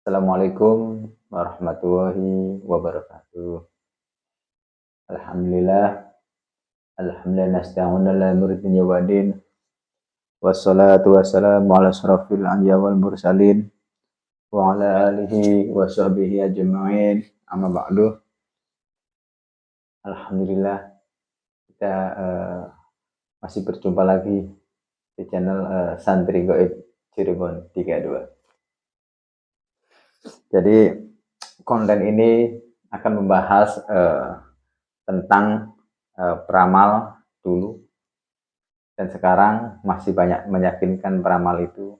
Assalamualaikum warahmatullahi wabarakatuh. Alhamdulillah, alhamdulillah nasta'inu ala muridin ya wadin. Wassalatu wassalamu ala asrafil anbiya wal mursalin wa ala alihi wa sahbihi ajma'in. Amma ba'du. Alhamdulillah kita masih berjumpa lagi di channel Santri Gaib Cirebon 32. Jadi konten ini akan membahas tentang peramal dulu dan sekarang masih banyak meyakinkan peramal itu,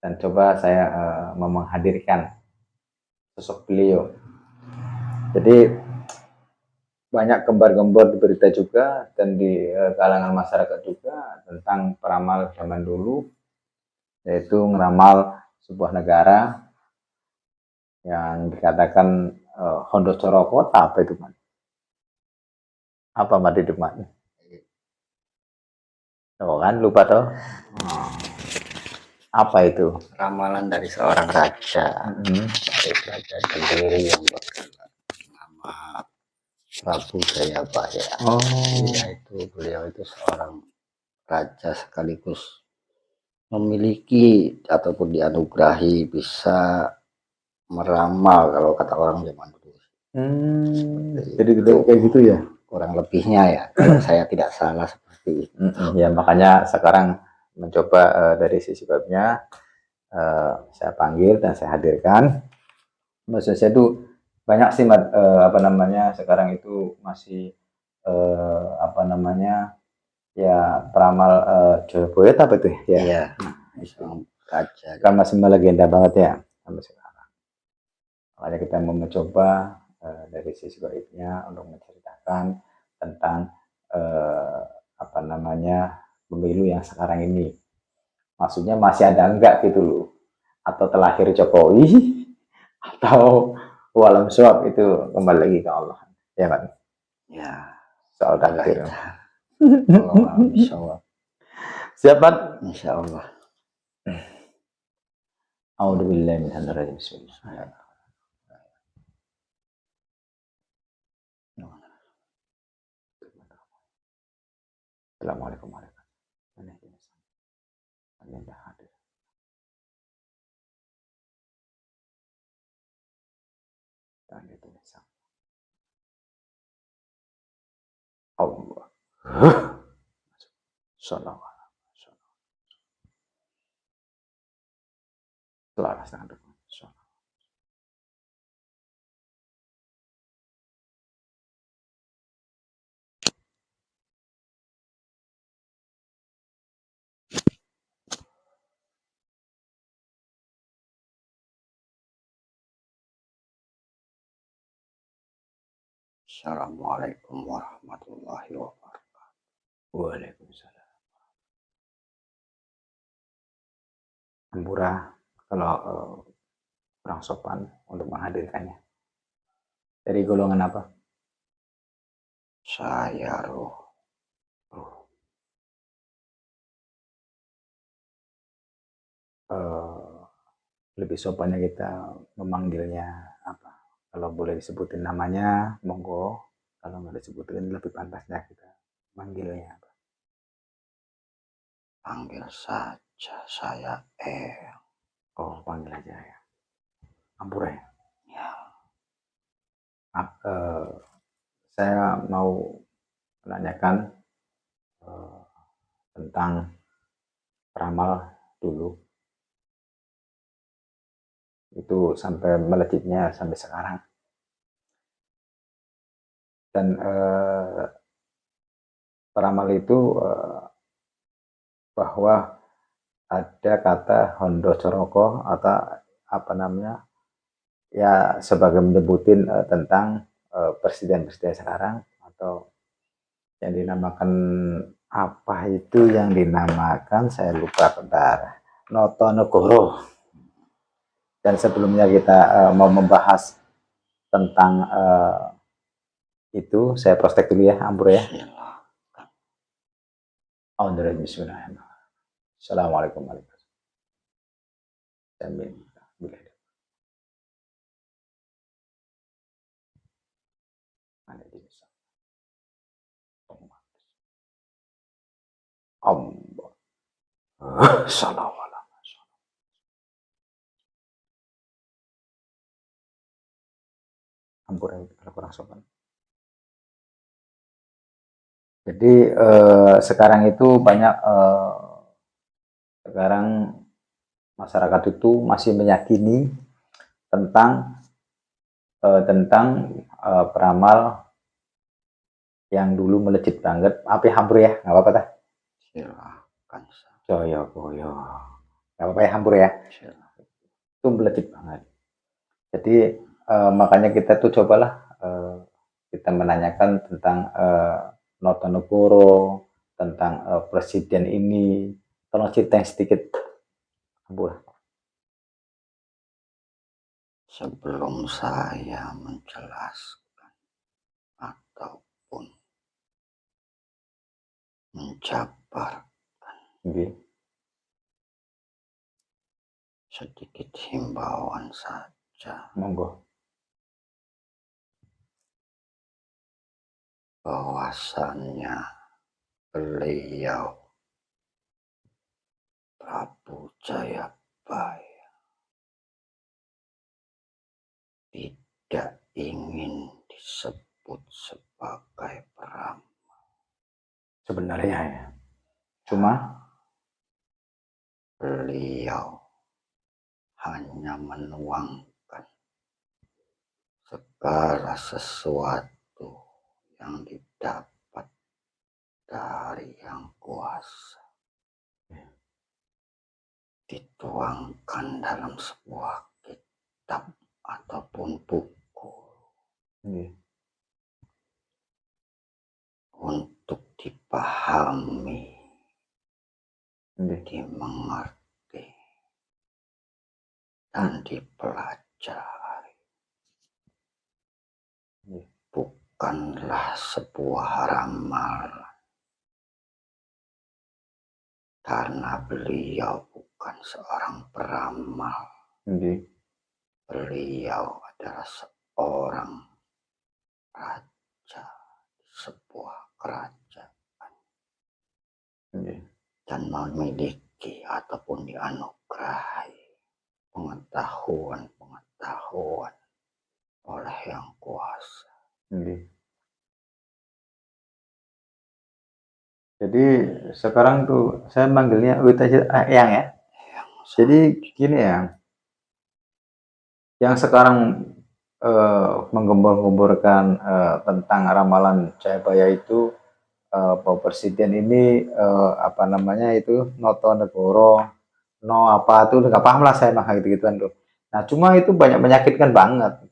dan coba saya mau menghadirkan sosok beliau. Jadi banyak gembar-gembor di berita juga dan di kalangan masyarakat juga tentang peramal zaman dulu, yaitu ngeramal sebuah negara yang dikatakan Hondo Corokota. Apa itu, Man? Apa Mati Depan? Oh kan lupa toh. Apa itu? Ramalan dari seorang raja, dari raja sendiri yang bernama Prabu Jayabaya. Yaitu beliau itu seorang raja sekaligus memiliki ataupun dianugerahi bisa meramal kalau kata orang zaman dulu. Jadi kayak gitu ya? Kurang lebihnya ya, kalau saya tidak salah seperti itu. Ya makanya sekarang mencoba dari sisi webnya saya panggil dan saya hadirkan. Maksud saya itu banyak sih apa namanya sekarang itu masih apa namanya ya peramal Joyoboyo apa itu ya? Iya, raja kan masih melegenda banget ya sampai sekarang. Makanya kita mau mencoba dari sisi gaibnya untuk menceritakan tentang apa namanya pemilu yang sekarang ini. Maksudnya masih ada enggak gitu loh, atau terlahir Jokowi atau walam suap, itu kembali lagi ke Allah ya kan ya, soal takdir. Siapa? Insya Allah. A'udzubillahi minasyaitonir rajim. Bismillah. Assalamualaikum warahmatullahi wabarakatuh. Allah. Salawat. Selaras dengan doa. Assalamualaikum warahmatullahi wabarakatuh. Waalaikumsalam. Ampura kalau kurang sopan untuk menghadirkannya. Dari golongan apa? Saya roh. Lebih sopannya kita memanggilnya apa? Kalau boleh disebutin namanya, monggo. Kalau nggak disebutin, lebih pantasnya kita manggilnya apa? Panggil saja saya Oh, panggil aja ya. Ampura ya? Ya. Saya mau menanyakan tentang peramal dulu. Itu sampai melejitnya sampai sekarang. Dan peramal itu bahwa ada kata Hondo Coroko atau apa namanya ya, sebagai menyebutin tentang presiden-presiden sekarang, atau yang dinamakan apa itu yang dinamakan, saya lupa bentar, Notonegoro. Dan sebelumnya kita mau membahas tentang itu, saya prospek dulu ya, Ampur ya. Bismillahirrahmanirrahim. Assalamualaikum warahmatullahi wabarakatuh. Allah. Salam. Ampun kalau kurang sopan. Jadi sekarang itu banyak sekarang masyarakat itu masih meyakini tentang peramal yang dulu melejit banget. Apa hampur ya? Nggak apa-apa dah. Silakan. Joyo boyo. Nggak apa-apa ya hampur ya. Silakan. Itu melejit banget. Jadi makanya kita tuh cobalah kita menanyakan tentang Notonegoro, tentang presiden ini. Tolong ceritain sedikit, Hampur. Sebelum saya menjelaskan ataupun menjabarkan, sedikit himbauan saja. Monggo. Bahwasannya beliau Prabu Jayabaya tidak ingin disebut sebagai peramal. Sebenarnya ya. Cuma beliau hanya menuangkan segala sesuatu yang didapat dari Yang Kuasa, dituangkan dalam sebuah kitab ataupun buku untuk dipahami, dimengerti, dan dipelajari. Bukanlah sebuah ramalan, karena beliau bukan seorang peramal. Beliau adalah seorang raja di sebuah kerajaan dan memiliki ataupun dianugerahi pengetahuan oleh Yang Kuasa. Jadi sekarang tuh saya manggilnya Eyang ya. Jadi gini ya, yang sekarang menggembor-gemborkan tentang ramalan Jayabaya itu Pak Presiden ini apa namanya itu Notonegoro, apa tuh nggak paham lah saya mah gitu-gituan tuh. Nah cuma itu banyak menyakitkan banget.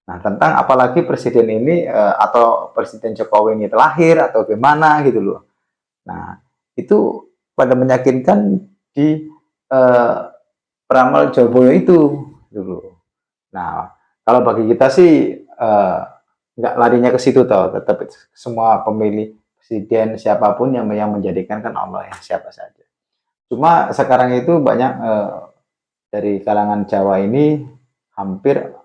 Nah tentang apalagi presiden ini atau Presiden Jokowi ini terlahir atau gimana gitu loh. Nah itu pada menyakitkan di peramal Jayabaya itu dulu. Nah, kalau bagi kita sih nggak larinya ke situ toh, tetap semua pemilih presiden siapapun yang menjadikan kan Allah ya siapa saja. Cuma sekarang itu banyak dari kalangan Jawa ini hampir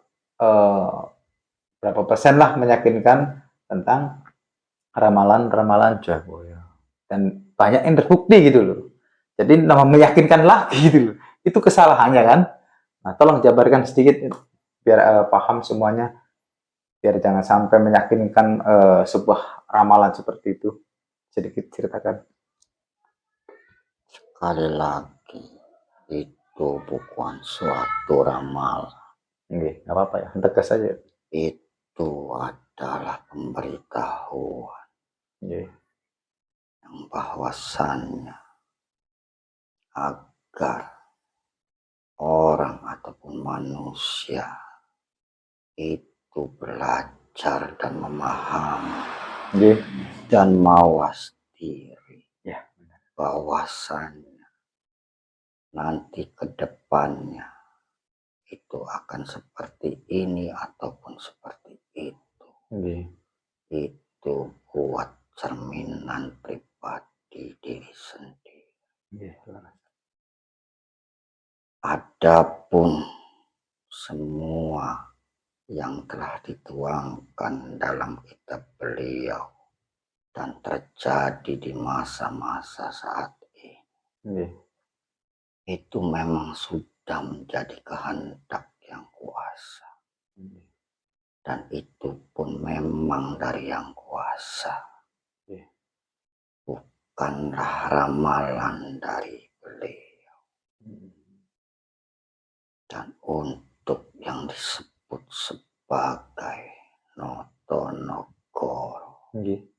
berapa persen lah meyakinkan tentang ramalan-ramalan Jawa dan banyak yang terbukti gitu loh. Jadi nama meyakinkan lagi gitu loh. Itu kesalahannya kan. Nah, tolong jabarkan sedikit biar paham semuanya, biar jangan sampai meyakinkan sebuah ramalan seperti itu. Sedikit ceritakan. Sekali lagi, itu bukan suatu ramalan. Nggih, nggak apa-apa ya, tegas saja. Itu adalah pemberitahuan yang bahwasannya agar orang ataupun manusia itu belajar dan memahami dan mawas diri bahwasannya nanti ke depannya itu akan seperti ini ataupun seperti itu. Itu buat cerminan pribadi diri sendiri. Adapun semua yang telah dituangkan dalam kitab beliau dan terjadi di masa-masa saat ini. Nggih. Itu memang sudah menjadi kehendak yang kuasa. Nggih. Dan itu pun memang dari yang kuasa. Nggih. Bukanlah ramalan dari beliau. Dan untuk yang disebut sebagai Notonogoro Nggih.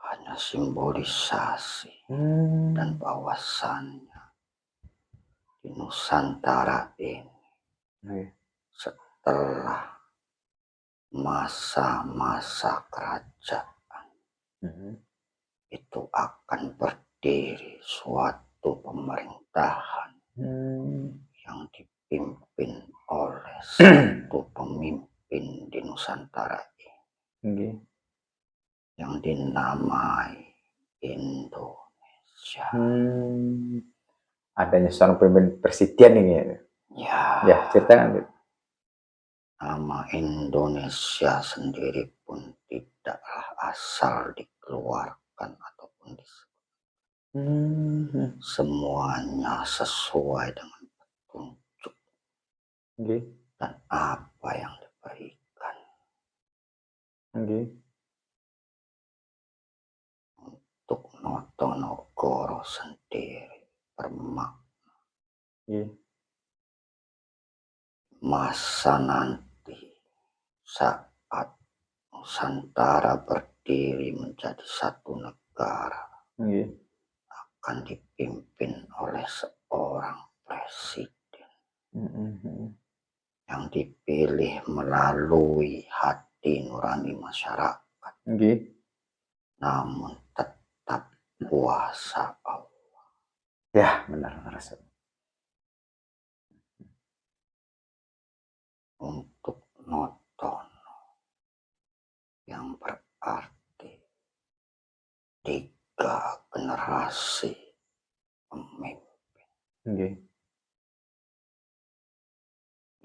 hanya simbolisasi dan bahwasannya di Nusantara ini Nggih. setelah masa-masa kerajaan itu akan berdiri suatu pemerintahan yang dipimpin oleh satu pemimpin di Nusantara ini Nggih. yang dinamai Indonesia. Adanya seorang pemimpin presiden ini ya. Ya, Ya, ceritakan gitu. nama Indonesia sendiri pun tidaklah asal dikeluarkan ataupun disebut. Semuanya sesuai dengan petunjuk Nggih. dan apa yang diberikan. Nggih. Untuk Notonogoro sendiri bermakna Nggih. masa nanti saat Nusantara berdiri menjadi satu negara Nggih. akan dipimpin oleh seorang presiden yang dipilih melalui hati nurani masyarakat, Nggih. namun tetap kuasa Allah. Ya, benar. Untuk Notono yang berarti 3 generasi pemimpin Nggih.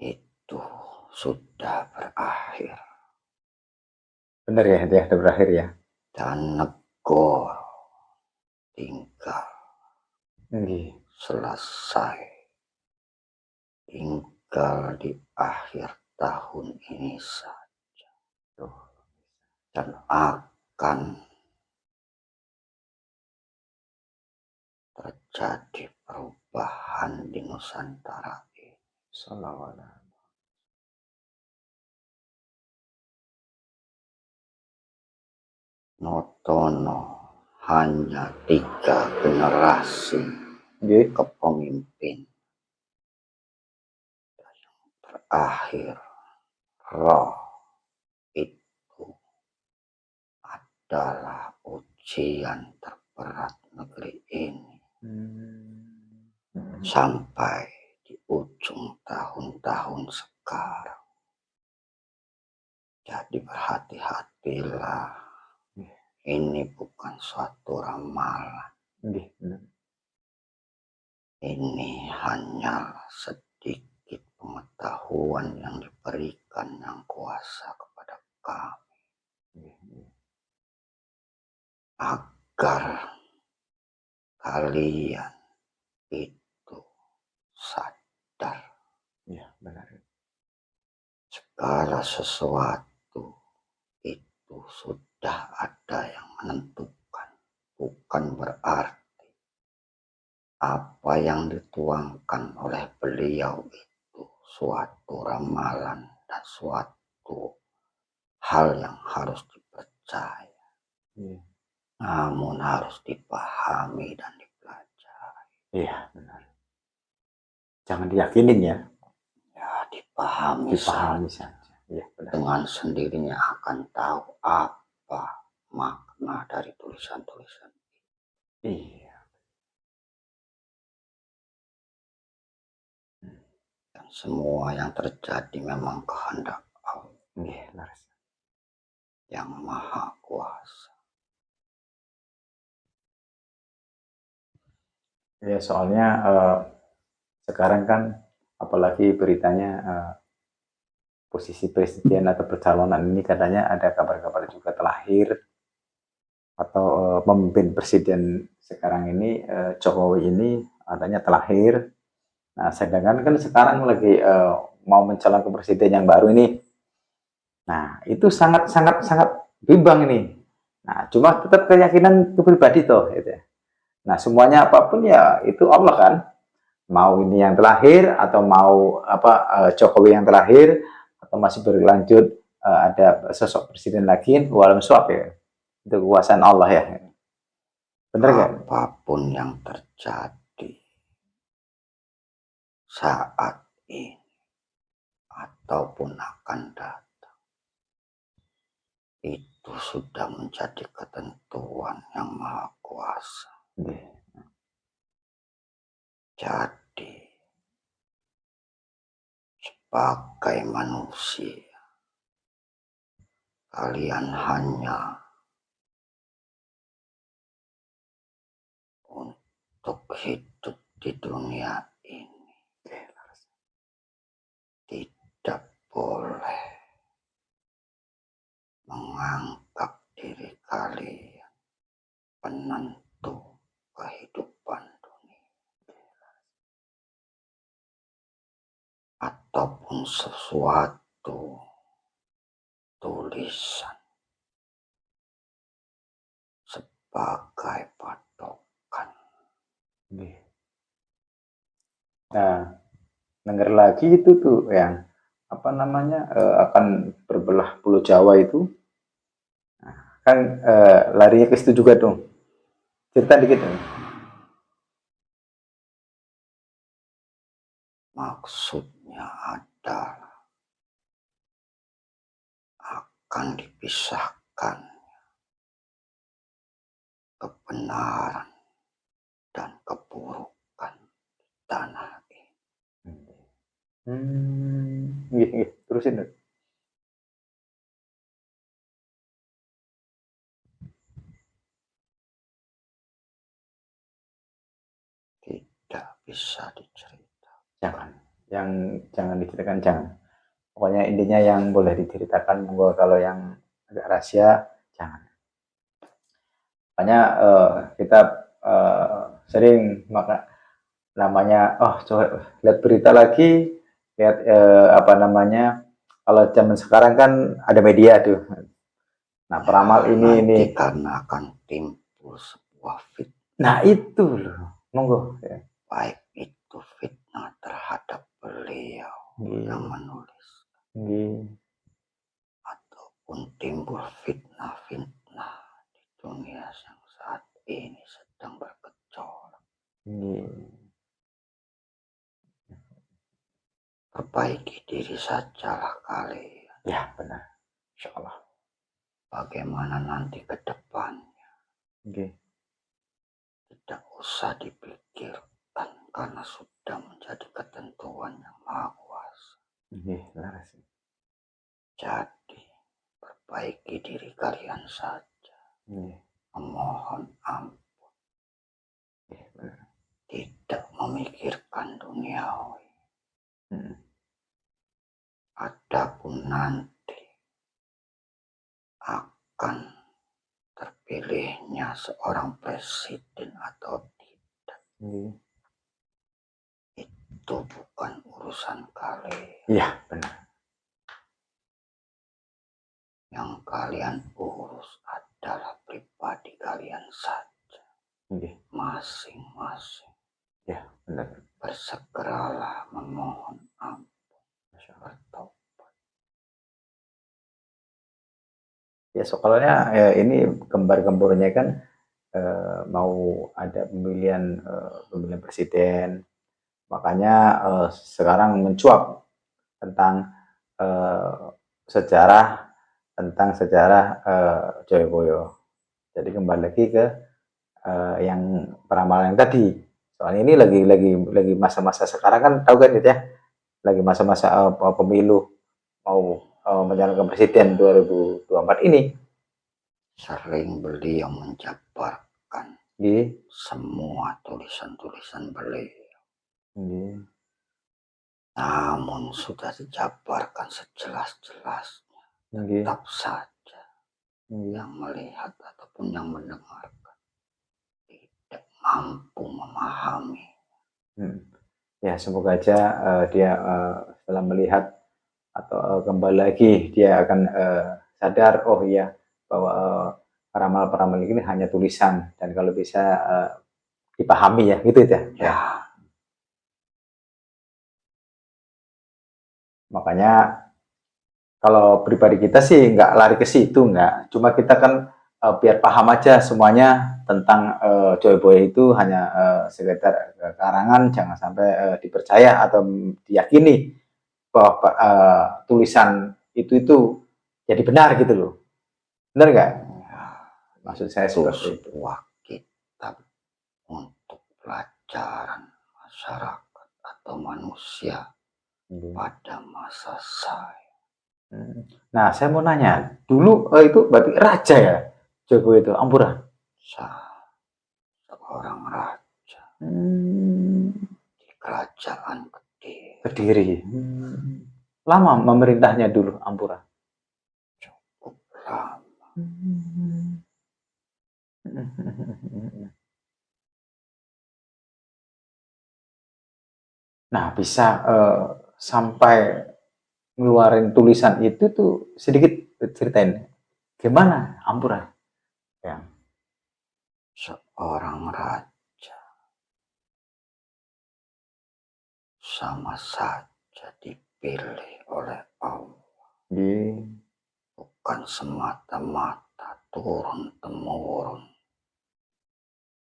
itu sudah berakhir Benar ya, dia sudah berakhir ya. dan negara tinggal Nggih. selesai, tinggal di akhir tahun ini saja dan akan terjadi perubahan di Nusantara ini. Salawat. Notono hanya 3 generasi Nggih. kepemimpinan. Terakhir, roh itu adalah ujian terberat negeri ini sampai di ujung tahun-tahun sekarang. Jadi berhati-hatilah, ini bukan suatu ramalan. Nggih. Ini hanya sedikit pengetahuan yang diberikan yang kuasa kepada kami agar kalian itu sadar. Ya, benar. Segala sesuatu itu sudah ada yang menentukan. Bukan berarti apa yang dituangkan oleh beliau itu suatu ramalan dan suatu hal yang harus dipercaya. Namun harus dipahami dan dipelajari. Iya, benar. Jangan diyakinin ya. Ya, dipahami saja. Ya, benar. Dengan sendirinya akan tahu apa makna dari tulisan-tulisan. Iya. Dan semua yang terjadi memang kehendak Allah yang maha kuasa. Ya, soalnya sekarang kan apalagi beritanya posisi presiden atau pencalonan ini katanya ada kabar-kabar juga terlahir atau pemimpin presiden sekarang ini Jokowi ini adanya terlahir. Nah, sedangkan kan sekarang lagi mau mencalonkan presiden yang baru ini. Nah, itu sangat sangat sangat bimbang ini. Nah, cuma tetap keyakinan pribadi toh, gitu ya. Nah, semuanya apapun ya itu Allah kan. Mau ini yang terakhir atau mau apa Jokowi yang terakhir atau masih berlanjut ada sosok presiden lagi, walau suap ya. Itu kekuasaan Allah ya. Bener kan? Apapun yang terjadi saat ini ataupun akan datang, itu sudah menjadi ketentuan yang maha kuasa. Jadi, sebagai manusia, kalian hanya untuk hidup di dunia ini tidak boleh menganggap diri kalian penentu kehidupan dunia ataupun sesuatu tulisan sebagai patokan. Nah, denger lagi itu tuh yang apa namanya akan berbelah Pulau Jawa itu. Nah, kan larinya ke situ juga dong. Cerita dikit dong. Maksudnya adalah akan dipisahkan kebenaran dan keburukan di tanah ini. Terusin dong. Tidak bisa diceritakan. Jangan diceritakan, jangan. Pokoknya intinya yang boleh diceritakan, monggo. Kalau yang agak rahasia jangan. Makanya kita sering maka namanya coba lihat berita lagi, lihat apa namanya, kalau zaman sekarang kan ada media tuh. Nah, peramal ini karena akan timbul sebuah fitnah. Nah, itu loh. Monggo ya. Baik itu fitnah terhadap beliau yang menulis, ataupun timbul fitnah-fitnah di dunia yang saat ini sedang bergejolak. Perbaiki diri sajalah kalian. Ya, benar. Insya Allah. Bagaimana nanti ke depannya, tidak usah dipikirkan karena sudah menjadi ketentuan yang maha kuasa. Jadi, perbaiki diri kalian saja. Memohon ampun. Tidak memikirkan duniawi. Adapun nanti akan terpilihnya seorang presiden atau tidak, itu bukan urusan kalian. Iya, benar. Yang kalian urus adalah pribadi kalian saja, masing-masing. Ya, benar. Bersegeralah memohon ampun, bertobat. Ya, soalnya ini gembar-gembornya kan mau ada pemilihan presiden, makanya sekarang mencuat tentang sejarah Joyoboyo. Jadi kembali lagi ke yang peramalan tadi. Soalnya ini lagi masa-masa sekarang kan, tahu kan gitu ya, lagi masa-masa pemilu mau mencalonkan presiden 2024 ini. Sering beliau menjabarkan semua tulisan-tulisan beliau. namun sudah dijabarkan sejelas-jelasnya, Nggih. tetap saja Nggih. yang melihat ataupun yang mendengarkan tidak mampu memahami. Ya semoga aja, dia, setelah melihat atau, kembali lagi dia akan, sadar, oh iya, bahwa, peramal-peramal ini hanya tulisan dan kalau bisa, dipahami ya, gitu ya? Ya. Ya, Makanya kalau pribadi kita sih nggak lari ke situ, nggak. Cuma kita kan, biar paham aja semuanya tentang, Joy Boy itu hanya, sekedar, karangan, jangan sampai, dipercaya atau diyakini bahwa, tulisan itu jadi benar gitu loh. Benar nggak? ya, Maksud saya itu seperti itu. sebuah kitab untuk pelajaran masyarakat atau manusia Iya. pada masa saya. Nah, saya mau nanya, dulu, itu berarti raja ya? Joy Boy itu, Ampura? Saya seorang raja Mmm. di kerajaan Kediri. Kediri. Lama memerintahnya dulu Ampura? Cukup lama. Nah, bisa, sampai ngeluarin tulisan itu tuh sedikit ceritain, gimana Ampura? Ya. Seorang raja sama saja dipilih oleh Allah, Nggih. bukan semata-mata turun-temurun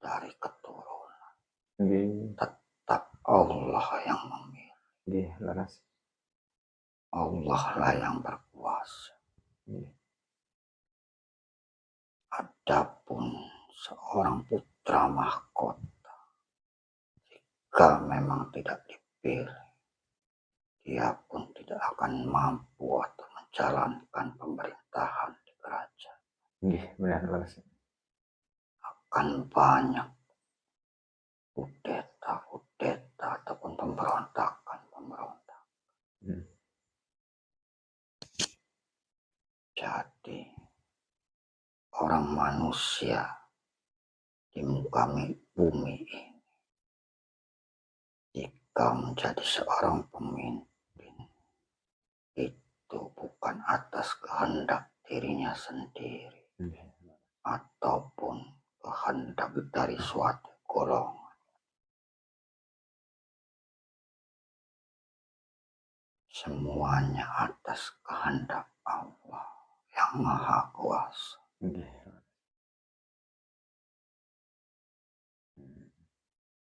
dari keturunan. Nggih. Tetap Allah yang memilih. Nggih, leres. Allah lah yang berkuasa. Nggih. Adapun seorang putra mahkota, jika memang tidak dipilih, dia pun tidak akan mampu atau menjalankan pemerintahan di kerajaan. Nggih, bener leres. Akan banyak kudeta-kudeta ataupun pemberontakan. Hmm. Jadi orang manusia di muka bumi ini, jika menjadi seorang pemimpin, itu bukan atas kehendak dirinya sendiri ataupun kehendak dari suatu golongan. Semuanya atas kehendak Allah yang Maha Kuasa.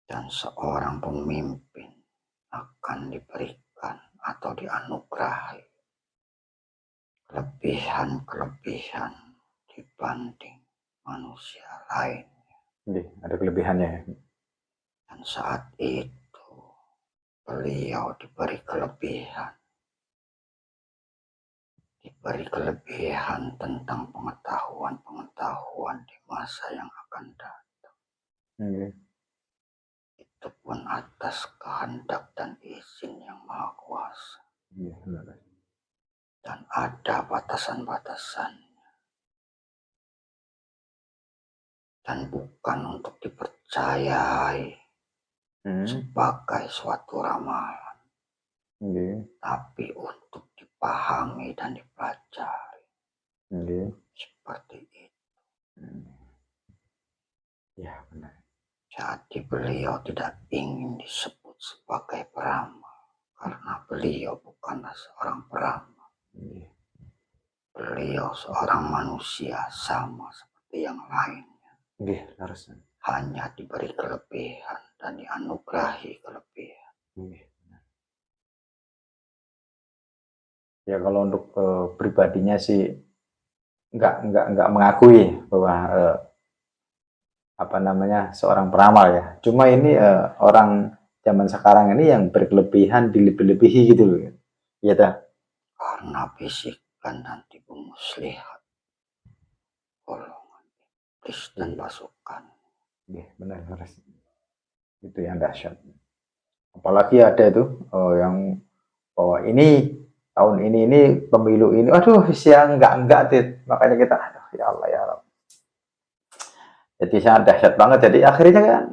Dan seorang pemimpin akan diberikan atau dianugerahi kelebihan-kelebihan dibanding manusia lain. Nggih, ada kelebihannya ya? Dan saat itu beliau diberi kelebihan tentang pengetahuan di masa yang akan datang. Nggih. Itu pun atas kehendak dan izin yang Maha Kuasa. Iya, leres. Dan ada batasan-batasan. Dan bukan untuk dipercayai sebagai suatu ramalan, tapi untuk dipahami dan dipelajari. Seperti itu. Ya, benar. Jadi beliau tidak ingin disebut sebagai peramal, karena beliau bukanlah seorang peramal. Beliau seorang manusia sama seperti yang lainnya. Nggih, leres. Hanya diberi kelebihan dan dianugerahi kelebihan. Ya kalau untuk, pribadinya sih nggak mengakui bahwa, apa namanya, seorang peramal ya. Cuma ini, orang zaman sekarang ini yang berkelebihan dilebih-lebihi gitu loh. Iya ta? Karena bisikan dan tipu muslihat golongan iblis dan pasukan. Nggih, bener leres. Itu yang dahsyat. Apalagi ada itu yang bahwa ini tahun ini pemilu ini, aduh siang enggak deh. Makanya kita, aduh ya Allah ya Allah. Jadi sangat dahsyat banget. Jadi akhirnya kan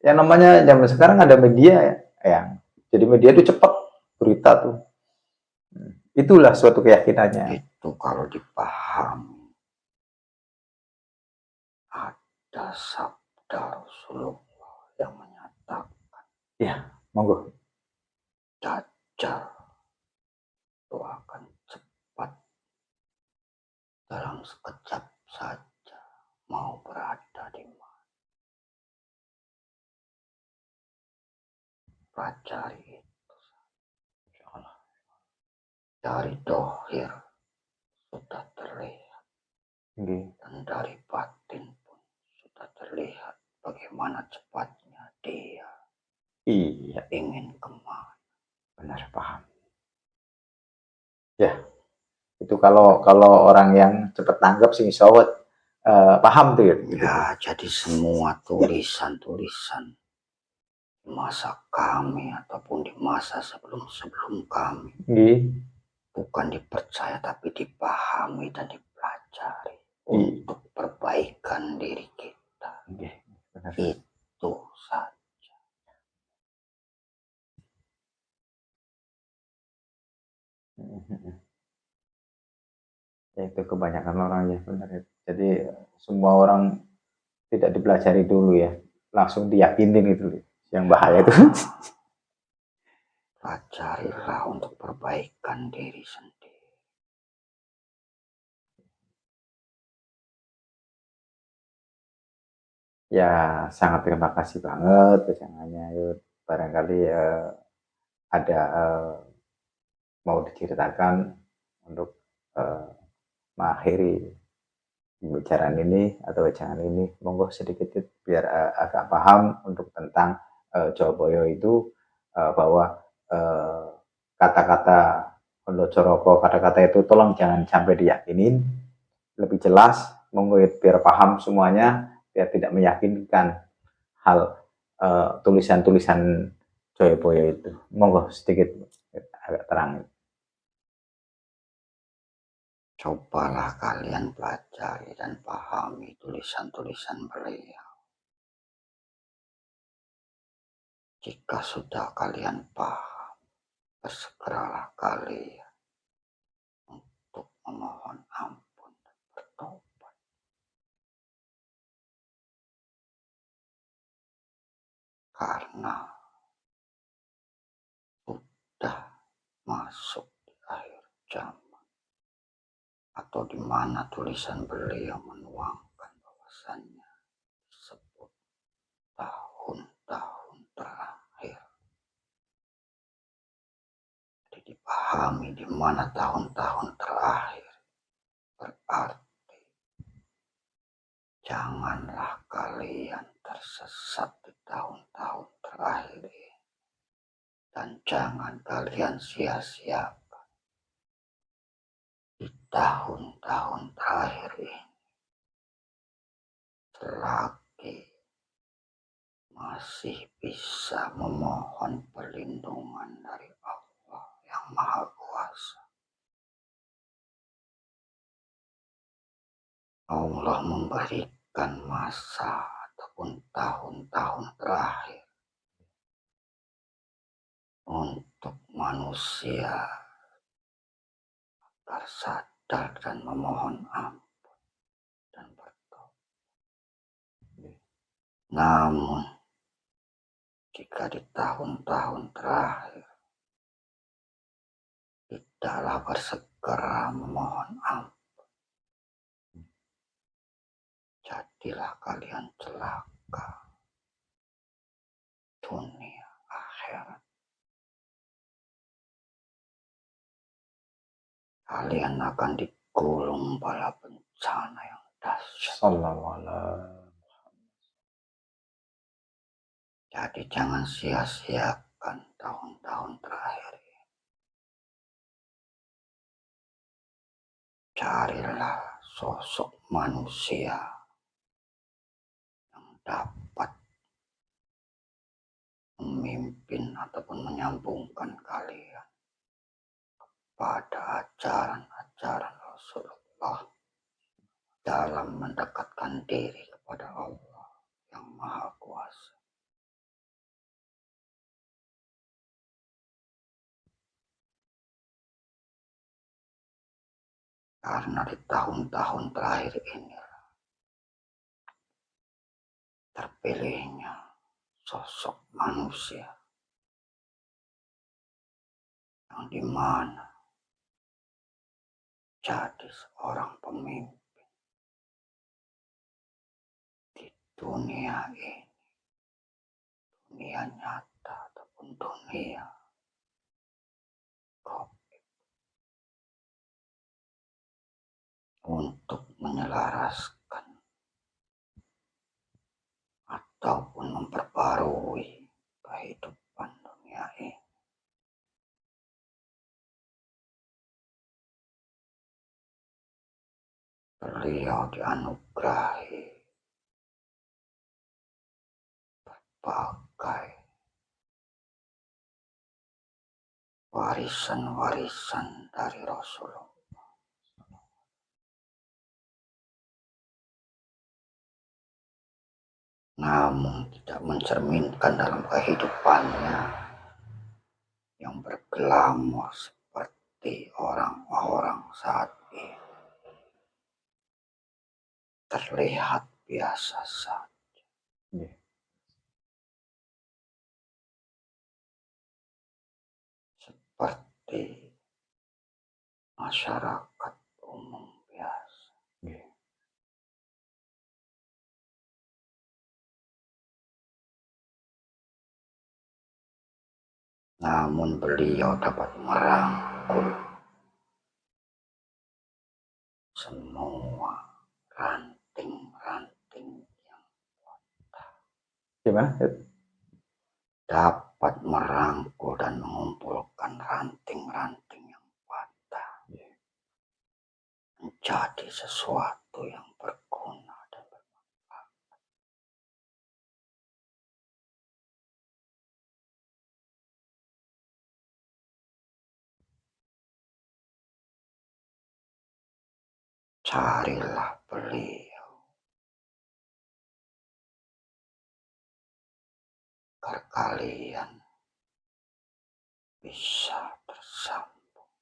yang namanya zaman sekarang ada media ya, yang jadi media itu cepat berita tuh. Itulah suatu keyakinannya. Itu kalau dipahami, ada sabda Rasulullah yang menyatakan Ya, monggo. Dajjal itu akan cepat, dalam sekejap saja mau berada di mana. Pelajari itu. Dari dohir sudah terlihat, dan dari batin pun sudah terlihat bagaimana cepatnya dia Iya, ingin kemana. benar paham. Ya, itu kalau kalau orang yang cepat tanggap sih insya paham tuh ya. Gitu. Ya, jadi semua tulisan-tulisan di masa kami ataupun di masa sebelum kami bukan dipercaya tapi dipahami dan dipelajari untuk perbaikan diri kita. Benar. Itu saja. Ya itu kebanyakan orang ya benar ya. Jadi semua orang tidak dipelajari dulu ya, langsung diyakinin itu yang bahaya itu. Pelajarilah untuk perbaikan diri sendiri. Ya sangat terima kasih banget kejangannya Yud. Barangkali ada mau diceritakan untuk mengakhiri pembicaraan ini atau wejangan ini, monggo sedikit biar agak paham untuk tentang Jawa Boyo itu bahwa kata-kata Ondo Joroko, kata-kata itu tolong jangan sampai diyakinin, lebih jelas, monggo biar paham semuanya, biar tidak meyakinkan hal tulisan-tulisan Jawa Boyo itu. Monggo sedikit agak terang. Cobalah kalian pelajari dan pahami tulisan-tulisan beliau. Jika sudah kalian paham, bersegeralah kalian untuk memohon ampun dan bertobat. Karena sudah masuk di akhir zaman, atau di mana tulisan beliau menuangkan bahwasannya disebut tahun-tahun terakhir. Jadi dipahami di mana tahun-tahun terakhir, berarti janganlah kalian tersesat di tahun-tahun terakhir ini, dan jangan kalian sia-siakan di tahun-tahun terakhir ini. Selagi masih bisa memohon perlindungan dari Allah yang Maha Kuasa, Allah memberikan masa ataupun tahun-tahun terakhir untuk manusia agar sadar dan memohon ampun dan bertobat. Namun jika di tahun-tahun terakhir tidaklah bersegera memohon ampun, jadilah kalian celaka dunia akhirat. Kalian akan digulung bala bencana yang dahsyat. Jadi jangan sia-siakan tahun-tahun terakhir ini. Carilah sosok manusia yang dapat memimpin ataupun menyambungkan kalian pada ajaran-ajaran Rasulullah dalam mendekatkan diri kepada Allah yang Maha Kuasa. Karena di tahun-tahun terakhir ini terpilihnya sosok manusia yang dimana jadi seorang pemimpin di dunia ini, dunia nyata ataupun dunia gaib, untuk menyelaraskan ataupun memperbarui kehidupan dunia ini. Beliau dianugerahi berbagai warisan-warisan dari Rasulullah. Namun tidak mencerminkan dalam kehidupannya yang berglamor seperti orang-orang saat ini. Terlihat biasa saja. Seperti masyarakat umum biasa. Namun beliau dapat merangkul semua ranting-ranting yang patah. Gimana? Dapat merangkul dan mengumpulkan ranting-ranting yang patah menjadi sesuatu yang berguna dan bermanfaat. Carilah beliau agar kalian bisa bersambung.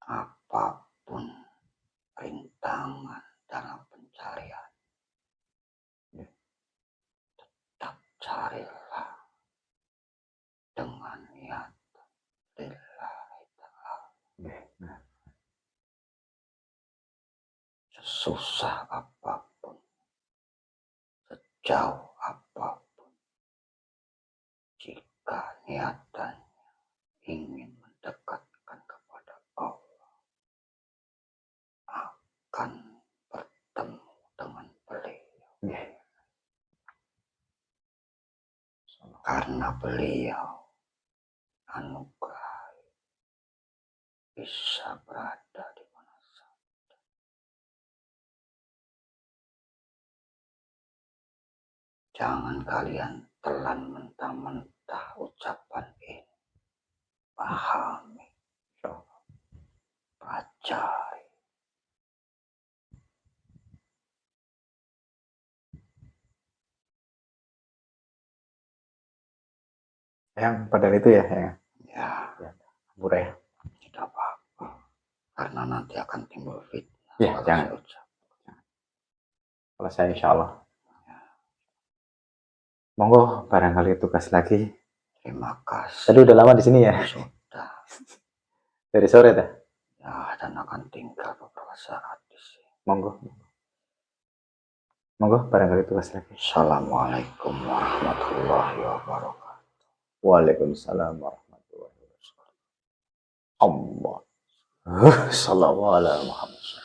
Apapun rintangan dalam pencarian, tetap carilah dengan niat lillahi ta'ala. Sesusah apapun, sejauh apapun, jika niatannya ingin mendekatkan kepada Allah, akan bertemu dengan beliau. Karena beliau anugerah bisa berada di mana saja. Jangan kalian telan mentah-mentah ucapan ini. Pahami, pelajari. Yang padahal itu ya. Ya, Burai. tidak apa-apa. Karena nanti akan timbul fitnah. Ya, jangan. Kalau saya insya Allah. Monggo, barangkali tugas lagi. Terima kasih. Tadi udah lama di sini ya? Sudah. Dari sore dah? Ya, dan akan tinggal beberapa saat di sini. Monggo. Monggo, barangkali tugas lagi. Assalamualaikum warahmatullahi wabarakatuh. Waalaikumsalam warahmatullahi wabarakatuh. Allah. Sallallahu alaihi wasallam.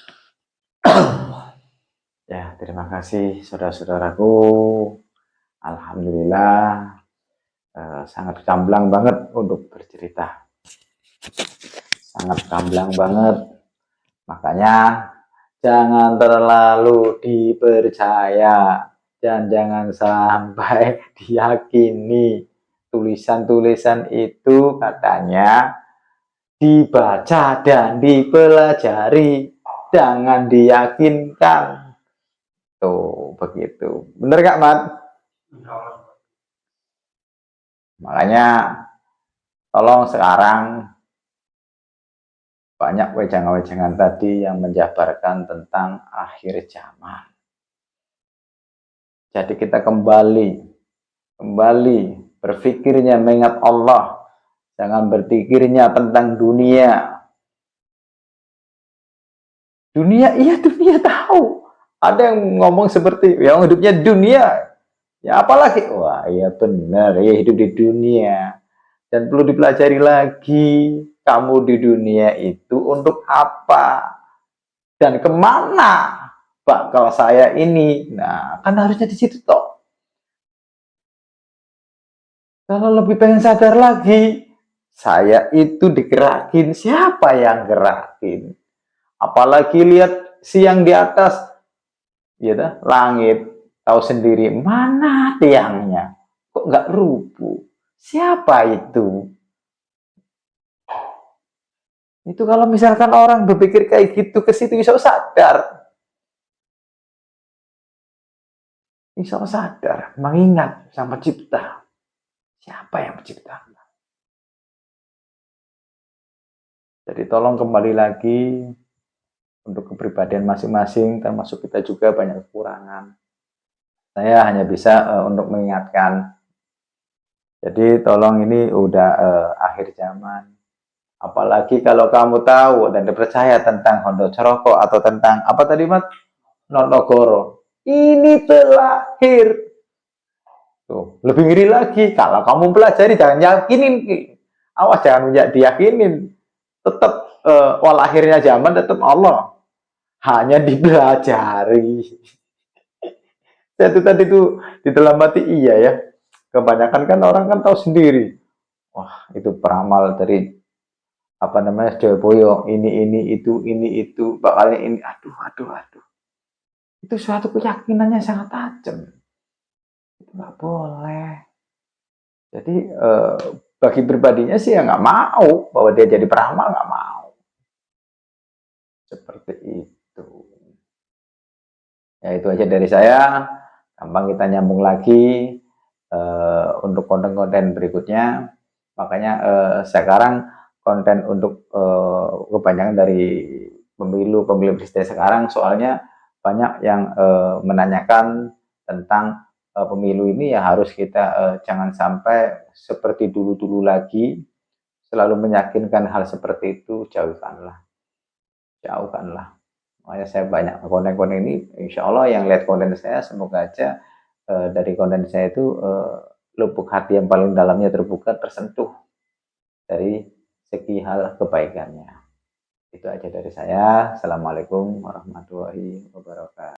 Ya, terima kasih saudara-saudaraku. Alhamdulillah sangat gamblang banget untuk bercerita. sangat gamblang banget. Makanya jangan terlalu dipercaya dan jangan sampai diyakini. Tulisan-tulisan itu katanya dibaca dan dipelajari, jangan diyakinkan. Tuh, begitu. Bener gak, Mat? Makanya tolong sekarang banyak wejangan-wejangan tadi yang menjabarkan tentang akhir zaman. Jadi kita kembali berpikirnya mengingat Allah, jangan berpikirnya tentang dunia. Dunia, iya dunia tahu. Ada yang ngomong seperti yang hidupnya dunia. Ya apalagi, wah iya benar, ya hidup di dunia. Dan perlu dipelajari lagi, kamu di dunia itu untuk apa? Dan kemana bakal saya ini? Nah, kan harusnya di situ toh. Kalau lebih pengen sadar lagi, saya itu digerakin, siapa yang gerakin? Apalagi lihat siang di atas, ya langit, tahu sendiri mana tiangnya, kok nggak rubuh? Siapa itu? Itu kalau misalkan orang berpikir kayak gitu ke situ bisa sadar, mengingat sama cipta. Siapa yang mencipta? Jadi tolong kembali lagi untuk kepribadian masing-masing, termasuk kita juga banyak kekurangan. Saya hanya bisa untuk mengingatkan. Jadi tolong ini udah akhir zaman. Apalagi kalau kamu tahu dan dipercaya tentang Hondo Coroko atau tentang apa tadi Mat? Nonogoro. Ini terlahir. Tuh, lebih ngeri lagi kalau kamu pelajari jangan yakinin. Awas jangan diyakinin. Tetap wal akhirnya zaman tetap Allah. Hanya dipelajari. Itu tadi tuh di dalam hati iya ya. Kebanyakan kan orang kan tahu sendiri. Wah, itu peramal dari apa namanya Joyoboyo, ini itu bakalnya ini, aduh. Itu suatu keyakinannya sangat tajam. Itu nggak boleh. Jadi bagi pribadinya sih ya nggak mau bahwa dia jadi peramal, nggak mau. Seperti itu. Ya itu aja dari saya. Gampang kita nyambung lagi untuk konten-konten berikutnya. Makanya sekarang konten untuk kebanyakan dari pemilu presiden sekarang soalnya banyak yang menanyakan tentang pemilu ini ya harus kita jangan sampai seperti dulu-dulu lagi selalu meyakinkan hal seperti itu, jauhkanlah. Makanya saya banyak konten-konten ini, insya Allah yang lihat konten saya semoga aja dari konten saya itu lubuk hati yang paling dalamnya terbuka, tersentuh dari segi hal kebaikannya. Itu aja dari saya. Assalamualaikum warahmatullahi wabarakatuh.